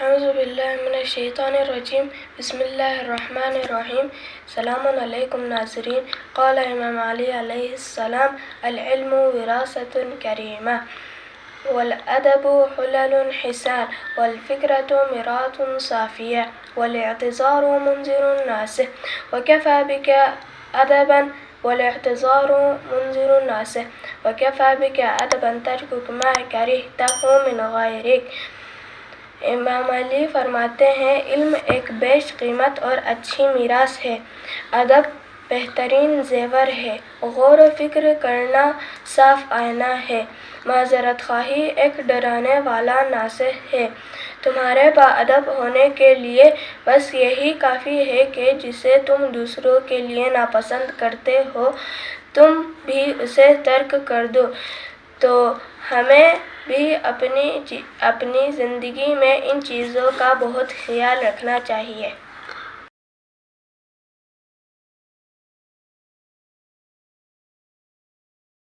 اعوذ باللہ من الشیطان الرجیم بسم اللہ الرحمن الرحیم السلام علیکم ناظرین۔ قال امام علی علیہ السلام العلم وراثۃ کریمہ والادب حلل حسان والفکرة مرآۃ صافیہ والاعتذار منذر الناس وکفى بک ادبا والاعتذار منذر الناس وکفى بک ادبا ترک ما کرہتہ من غیرک۔ امام علی فرماتے ہیں علم ایک بیش قیمت اور اچھی میراث ہے، ادب بہترین زیور ہے، غور و فکر کرنا صاف آئینہ ہے، معذرت خواہی ایک ڈرانے والا ناصح ہے۔ تمہارے باادب ہونے کے لیے بس یہی کافی ہے کہ جسے تم دوسروں کے لیے ناپسند کرتے ہو تم بھی اسے ترک کر دو۔ تو ہمیں بھی اپنی زندگی میں ان چیزوں کا بہت خیال رکھنا چاہیے۔